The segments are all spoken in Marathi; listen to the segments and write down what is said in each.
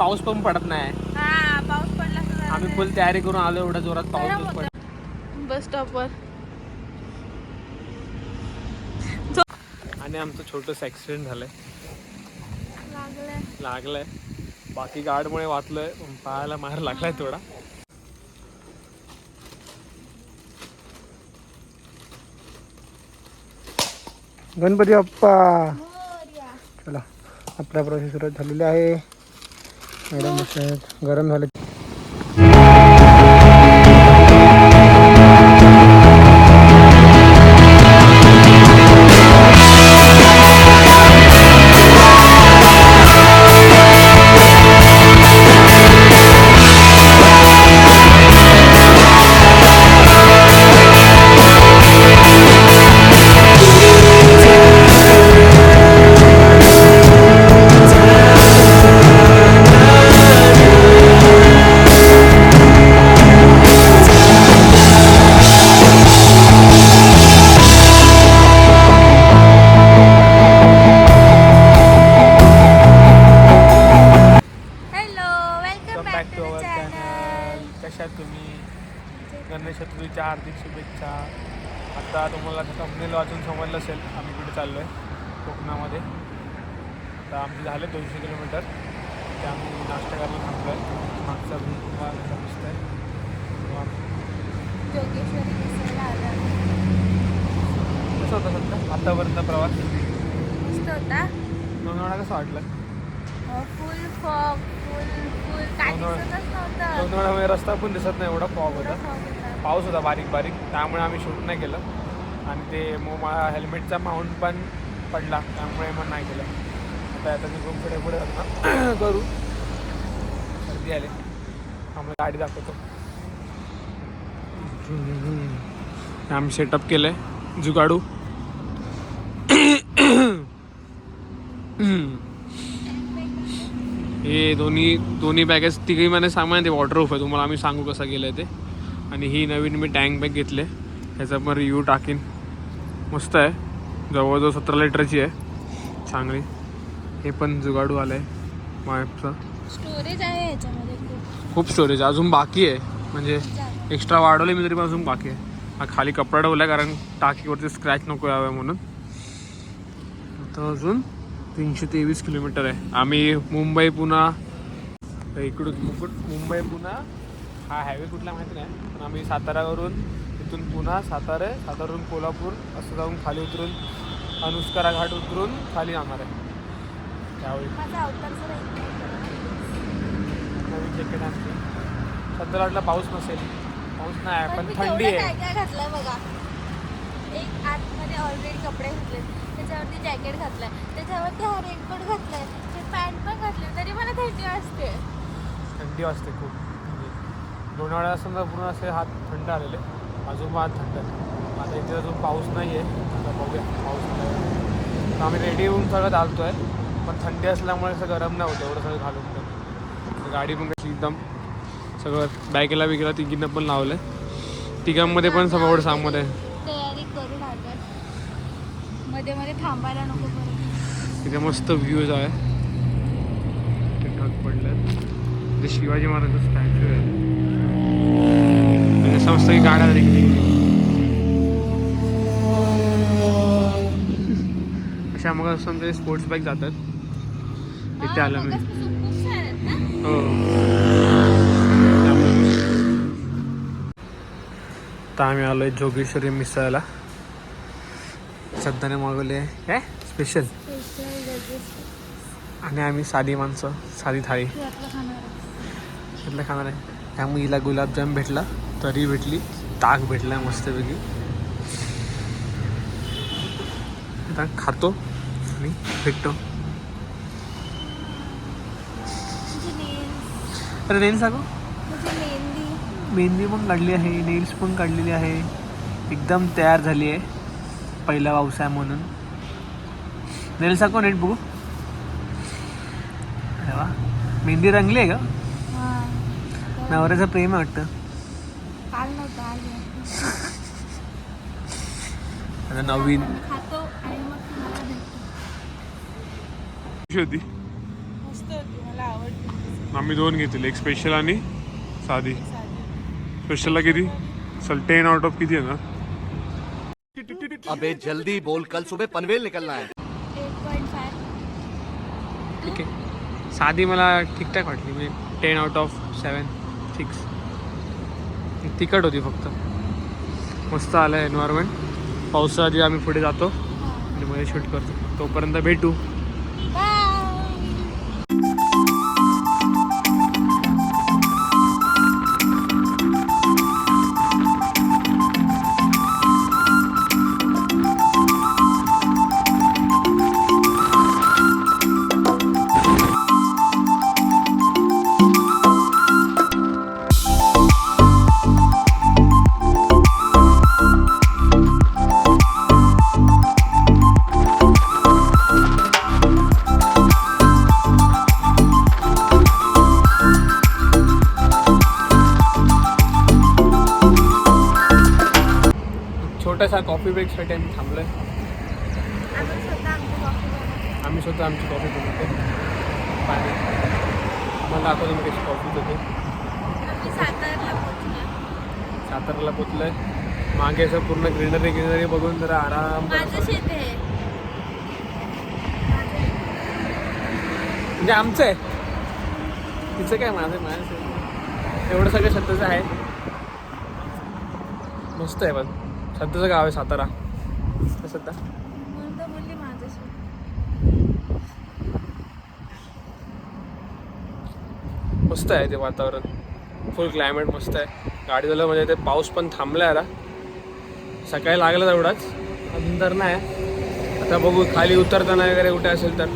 पाऊस पण पडत नाही. हा पाऊस पडला तर आम्ही फुल तयारी करून आलो, एवढ्या जोरात पाऊस पडत. बस स्टॉपवर आणि आमचं छोटंसं ॲक्सिडेंट झालंय, लागलंय. बाकी गाडमुळे वाचलोय, पायाला मार लागलाय थोडा. गणपती बाप्पा. चला आपला प्रवास सुरुवात झालेला आहे. एवढं मस्त गरम झालं. गणेश चतुर्थीच्या हार्दिक शुभेच्छा. आता तुम्हाला कंपनीला वाचून समजलं असेल आम्ही कुठे चाललो आहे, कोकणामध्ये. आता आमचे झाले 200 किलोमीटर. ते आम्ही नाश्ता करायला थांबलो आहे. मागचा व्ह्यू तुम्हाला कसा दिसतंय. कसं होतं सध्या आतापर्यंत प्रवास? मस्त होता. लोणावळा कसं वाटलं? फुल फॉग, फुल काय दिसतच नव्हतं. लोणावळ्यामध्ये रस्ता पण दिसत नाही, एवढा फॉग होता. पाऊस होता बारीक बारीक, त्यामुळे आम्ही शूट नाही केलं. आणि ते मग मला हेल्मेटचा माउंट पण पडला, त्यामुळे मग नाही केलं. आता तिकडून पुढे पुढे करू. सर्दी आली, आम्हाला गाडी दाखवतो. आम्ही सेटअप केलं आहे जुगाडू. हे दोन्ही बॅगेस तिघी मला सामान ते वॉटरप्रूफ आहे. तुम्हाला आम्ही सांगू कसं केलं आहे ते. आणि ही नवीन मी टँक बॅग घेतले, ह्याचा पण रिव्ह्यू टाकीन. मस्त आहे, जवळजवळ 17 लिटरची आहे, चांगली. हे पण जुगाडू आलं आहे मायपचं. स्टोरेज आहे ह्याच्यामध्ये खूप स्टोरेज. अजून बाकी आहे, म्हणजे एक्स्ट्रा वाढवले मी तरी पण अजून बाकी आहे. हा खाली कपडा ठेवला आहे कारण टाकीवरती स्क्रॅच नको यावं म्हणून. आता अजून 323 किलोमीटर आहे. आम्ही मुंबई पुणा इकडून मुंबई पुणा हा हायवे कुठला माहिती नाही, पण आम्ही सातारावरून इथून पुणा सातारावरून कोल्हापूर असं जाऊन खाली उतरून अनुस्कारा घाट उतरून खाली जाणार आहे. त्यावेळी नवीन जॅकेट आणते. सध्या वाटलं पाऊस नसेल, पाऊस नाही पण थंडी आहे. काय घातलंय बघा, एक आतमध्ये ऑलरेडी कपडे घातले, त्याच्यावरती जॅकेट घातलंय, त्याच्यावरती हा रेनकोट घातलाय, पॅन्ट पण घातली, तरी मला थंडी वाजते खूप. लोणावळ्याला समजा पूर्ण असे हात थंड आलेले, अजून हात थंड आहे. आता इथे अजून पाऊस नाही आहे, आता बघूया पाऊस नाही. आम्ही रेडी होऊन सगळं चालतो आहे, पण थंडी असल्यामुळे असं गरम नाही होतं एवढं सगळं घालून. पण गाडी पण कशी एकदम सगळं बॅगेला बिगेला तिघींना पण लावलं आहे. तिघांमध्ये पण सगळं सामान आहे. तयारी करून आलोय, मध्ये मध्ये थांबायला नको. तिथे मस्त व्ह्यूज आहे, ढग पडलं. ते शिवाजी महाराजांचं स्टॅच्यू आहे. म्हणजे समजतं की गाड्या अशा मग समजा स्पोर्ट्स बाईक जातात. इथे आलं मी. हो, आता आम्ही आलो आहे जोगेश्वरी मिसळला. श्रद्धाने मागवले काय स्पेशल, आणि आम्ही साधी माणसं साधी थाळी खाणार आहे. त्यामुळे हिला गुलाबजाम भेटला, तरी भेटली, ताक भेटला मस्तपैकी. आता खातो आणि भेटतो. अरे नेल्स सांगू, मेहंदी पण काढली आहे, नेल्स पण काढलेली आहे, एकदम तयार झाली आहे पहिला पावसाळा म्हणून. नेल्स दाखव नीट बघू. अरे वा, मेहंदी रंगली आहे का? नवऱ्याचं प्रेम आहे वाटतं. आता नवीन मस्त होती, मला आवडली. आम्ही 2 घेतले, एक स्पेशल आणि साधी. स्पेशलला किती? चल 10 आउट ऑफ किती आहे ना? अबे जल्दी बोल, कल सुबह पनवेल निकलना है. 8.5. ठीक आहे. साधी मला ठीकठाक वाटली, म्हणजे 10 आउट ऑफ 7 6. तिखट होती फक्त. मस्त आलं एन्व्हायरमेंट. पावसाआधी आम्ही पुढे जातो आणि मध्ये शूट करतो. तोपर्यंत भेटू. छोटासा कॉफी ब्रेकसाठी आम्ही थांबलो आहे. आम्ही स्वतः आमची कॉफी बनवतो. पाणी मला दाखवतो मी कशी कॉफी होते. साताराला पोचलो आहे. मागे असं पूर्ण ग्रीनरी बघून जरा आराम. म्हणजे आमचं आहे, तिचं काय, माझं एवढं सगळं सध्याचं आहे. मस्त आहे. पण सध्याचं गाव आहे सातारा. सध्या मस्त आहे ते वातावरण. फुल क्लायमेट मस्त आहे. गाडी झालं म्हणजे ते पाऊस पण थांबला आहे. आता सकाळी लागला तेवढाच, अजून तर नाही. आता बघू खाली उतरताना वगैरे कुठे असेल तर.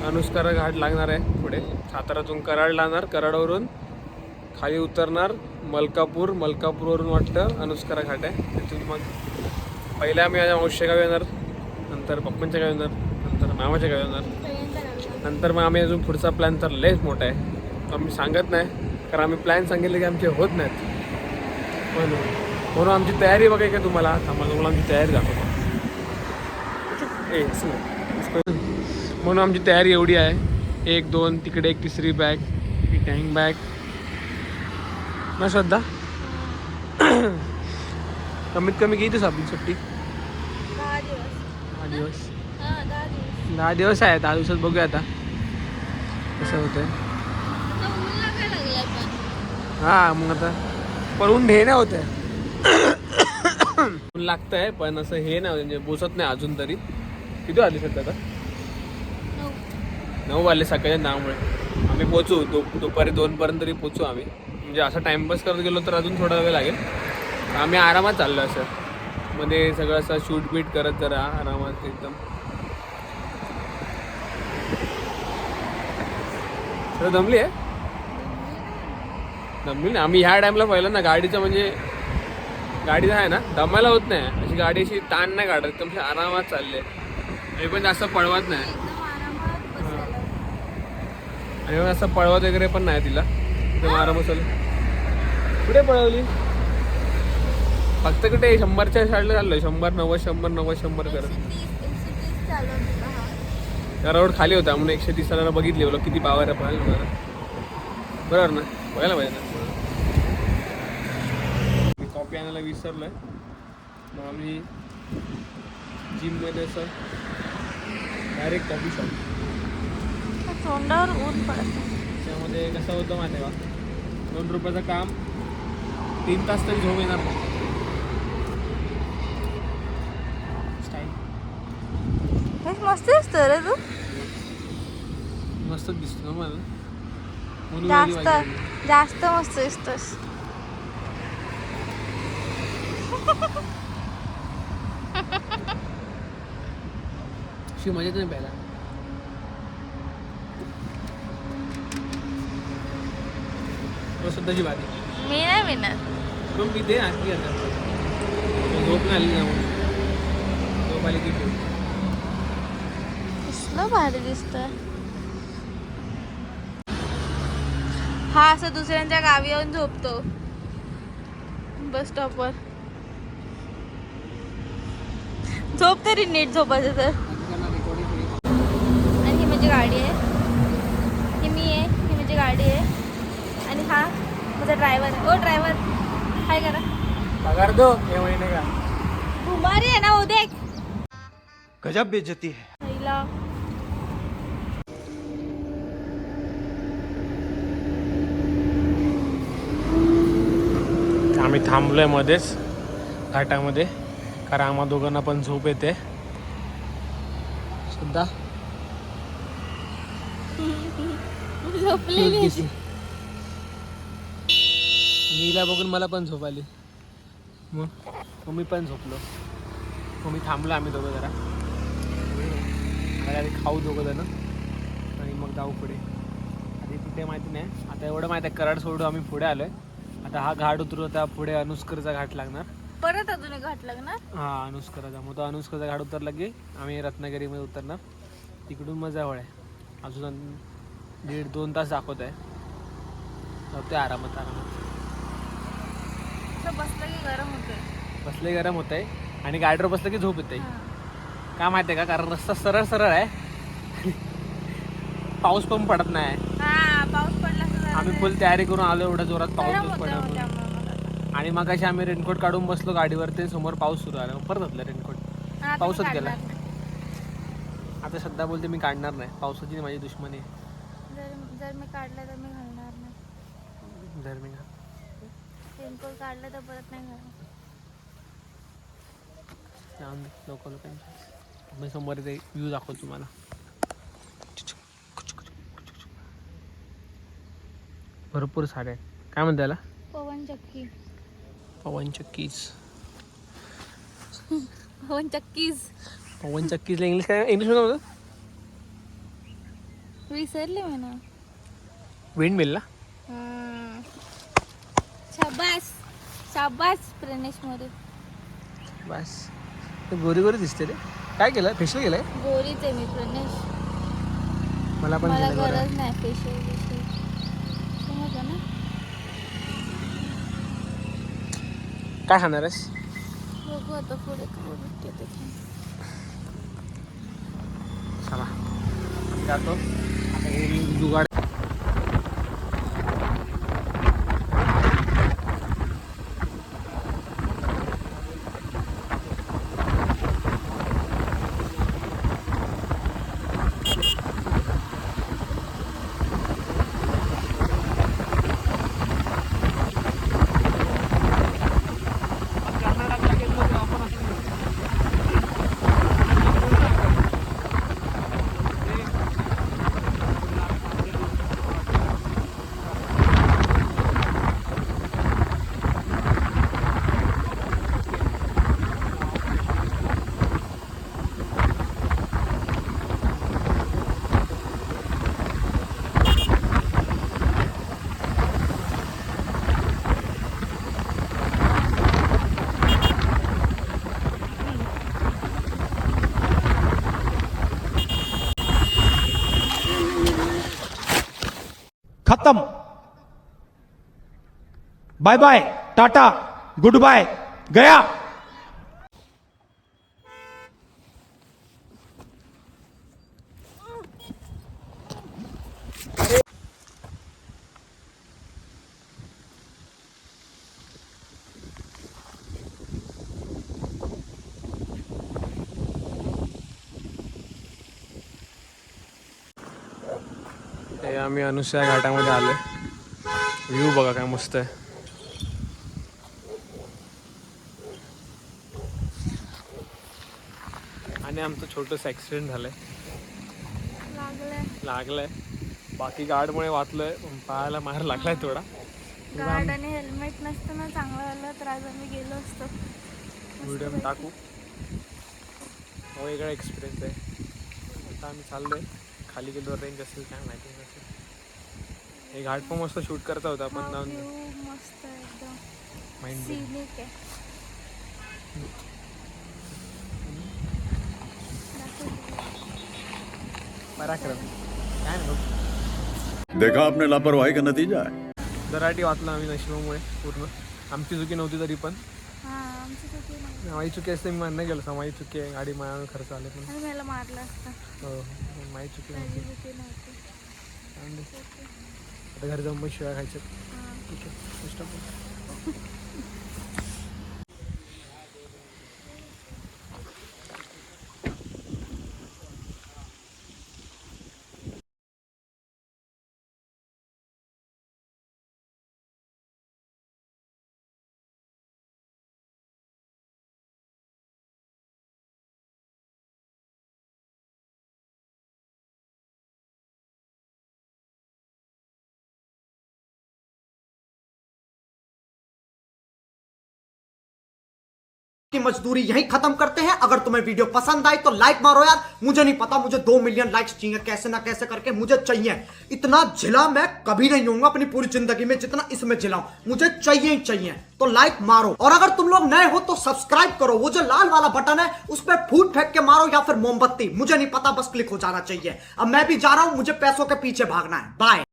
अनुस्कारा घाट लागणार आहे पुढे. सातारातून कराड लागणार, कराडवरून खाली उतरणार मलकापूरवरून वाटतं अनुस्कारा घाट आहे. तिथून मग पहिल्या आम्ही माझ्या मावशीच्या गावी येणार, नंतर पप्पांच्या गावी येणार, नंतर मामाच्या गावी येणार, नंतर मग आम्ही अजून पुढचा प्लॅन तर लयच मोठा आहे. तो आम्ही सांगत नाही, कारण आम्ही प्लॅन सांगितले की आमचे होत नाहीत. म्हणून आमची तयारी बघाय का तुम्हाला तुम्हाला आमची तयारी दाखवतो. म्हणून आमची तयारी एवढी आहे. 1 2 तिकडे एक तिसरी बॅग, ही टँक बॅग ना श्रद्धा. कमीत कमी किती दिवस आपली सुट्टी? 10 दिवस. 10 दिवस आहे. 10 दिवसात बघूया आता कसं होतंय. हा मग आता पळून हे नाही होत आहे. लागतं आहे पण असं हे नाही म्हणजे बोसत नाही अजून तरी. किती वाजले सध्या आता? 9 वाजले सकाळच्या 9मुळे. आम्ही पोचू दुपारी 2 पर्यंत तरी पोचू आम्ही. म्हणजे असं टाइमपास करत गेलो तर अजून थोडा वेळ लागेल. आम्ही आरामात चाललो असं मध्ये सगळं असं शूट बीट करत जरा आरामात एकदम. दमली आहे? दमली नाही. आम्ही ह्या टाइमला पाहिलं ना गाडीचं, म्हणजे गाडीचं आहे ना दमायला होत नाही. अशी गाडी अशी ताण नाही काढत, एकदम आरामात चालले. हे पण जास्त पळवत नाही आणि असं पळवत वगैरे पण नाही तिला. एकदम आरामात चालू. कुठे पळवली? फक्त कुठे 100च्या शाळेला चाललोय. 100 90 करत. रोड खाली होता म्हणून 130 बघितली. बोला किती पावर आहे पाहायला बरोबर ना, बघायला पाहिजे ना. मी कॉफी आणायला विसरलोय. मग आम्ही जिममध्ये असं डायरेक्ट कॉफी शॉप. तोंडावर ऊन पडत. त्यामध्ये कसं होतं माहिती आहे का, 2 रुपयाचं काम 3 तास तरी झोप येणार नाही. मस्त दिसतो रे तू. मस्तच दिसतो ना मला. जास्त मस्त दिसतोस. शी मजेत नाही प्यायला. स्वतःची बारी. मी नाही पिणार. पण पिते आधी आता. झोप नाही आली ना, झोप आली की पिऊ. कसलं भारी दिसतोय. हा असं दुसऱ्यांच्या गावी येऊन झोपतो बस स्टॉपवर. झोप तरी नीट झोपायचं तर. आणि ही माझी गाडी आहे. ही मी आहे. ही माझी गाडी आहे. हा माझा ड्रायव्हर आहे. ओ ड्रायव्हर काय करा पगार दो हे महिने का घुमारी आहे ना. ओ देख गजब बेइज्जती है. पहिला आम्ही थांबलोय मध्येच घाटामध्ये कारण आम्हा दोघांना पण झोप येते सुद्धा झोपलेली नीला बघून मला पण झोप आली. मग मी पण झोपलो. मग मी थांबलो आम्ही दोघं जरा आधी खाऊ दोघं जण आणि मग जाऊ पुढे. आधी कुठे माहिती नाही. आता एवढं माहिती आहे कराड सोडून आम्ही पुढे आलोय. आता हा घाट उतरू होता पुढे अनुस्करचा घाट लागणार. परत अजून एक घाट लागणार. हा अनुस्कराचा मग तो अनुस्करचा घाट उतरला की आम्ही रत्नागिरीमध्ये उतरणार. तिकडून मग जवळ आहे अजून 1.5-2 तास दाखवत आहे. जाते आरामात बसलं की गरम होते. बसले गरम होत आहे आणि गाडीवर बसलं की झोप येते. का माहिती आहे का कारण रस्ता सरळ सरळ आहे. पाऊस पण पडत नाही. हा पाऊस पडला की जरा आम्ही फुल तयारी करून आलो एवढ्या जोरात गरम पाऊस होतं पडला त्यामुळे मला. आणि मग अशी आम्ही रेनकोट काढून बसलो गाडीवर ते समोर पाऊस सुरू आला. मग परत घातलं रेनकोट. आता पाऊसच मी गेला. काढणार नाही. आता सध्या बोलते मी काढणार नाही. पावसाची माझी दुश्मनी आहे. जर मी काढलं तर मी घालणार नाही. जर मी ना रेनकोट काढलं तर परत नाही घालणार. लोकांच्या मी समोर ते व्ह्यू दाखवतो तुम्हाला. भरपूर सारे आहेत. काय म्हणते याला पवन चक्की. पवन चक्कीज. पवन चक्कीज पवन चक्कीजला इंग्लिश काय इंग्लिशमध्ये म्हणतात विसरले मी ना. विंड मिल ना. शाबास शाबास प्रणेश मोरे. बस गोरी गोरी दिसते रे. काय केलं फेशियल केलंय. गोरीच आहे मी प्रणेश. मला पण मला केलं गोरं. गरज नाही फेशियल समजलं ना. काय खाणार आहेस. बघू आता पुढे काय भेटते ते. चला आम्ही जातो आता हे जुगाड. खत्म. Bye bye tata good bye गया. हे आम्ही अनुसया घाटामध्ये आलोय. व्ह्यू बघा काय मस्त आहे. आणि आमचं छोटंसं ॲक्सिडेंट झालंय. लागलंय बाकी गार्डमुळे वाचलोय. पायाला मार लागलाय थोडा. गार्ड आणि हेल्मेट नसतं ना चांगलं झालं तर आज आम्ही गेलो असतो. व्हिडिओ टाकू. वेगळा एक्सपिरियन्स आहे. आता आम्ही चाललोय खाली गेलो रेंज असेल काय माहिती नसेल. हे घाट पण मस्त शूट करता होता पण हा view मस्त आहे एकदम. माइंड Scenic आहे. पराक्रम काय नाही. देखा आपने लापरवाही का नतीजा है. दराठी वाचला आम्ही नशिबामुळे पूर्ण. आमची चुकी नव्हती तरी पण. हा आमची चुकी नाही. माझी चुकी असते मी नाही गेलो. समाजी चुकी आहे. गाडी माझ्यावर खर्च आले पण. आणि मला मारलं असतं. हो माझी चुकी माझी नव्हती. चुकी नव्हती. आणि घरी जाऊन पण शिवाय खायच्या. ठीक आहे, बेस्ट ऑफ लक. की मजदूरी यहीं खत्म करते हैं. अगर तुम्हें वीडियो पसंद आई तो लाइक मारो यार. मुझे नहीं पता, मुझे 2 मिलियन लाइक्स चाहिए, कैसे ना कैसे करके मुझे चाहिए. इतना झिला मैं कभी नहीं होऊंगा अपनी पूरी जिंदगी में जितना इसमें झिला हूं. मुझे चाहिए ही चाहिए. तो लाइक मारो. और अगर तुम लोग नए हो तो सब्सक्राइब करो. वो जो लाल वाला बटन है उस पर फूट फेंक के मारो या फिर मोमबत्ती, मुझे नहीं पता, बस क्लिक हो जाना चाहिए. अब मैं भी जा रहा हूं, मुझे पैसों के पीछे भागना है. बाय.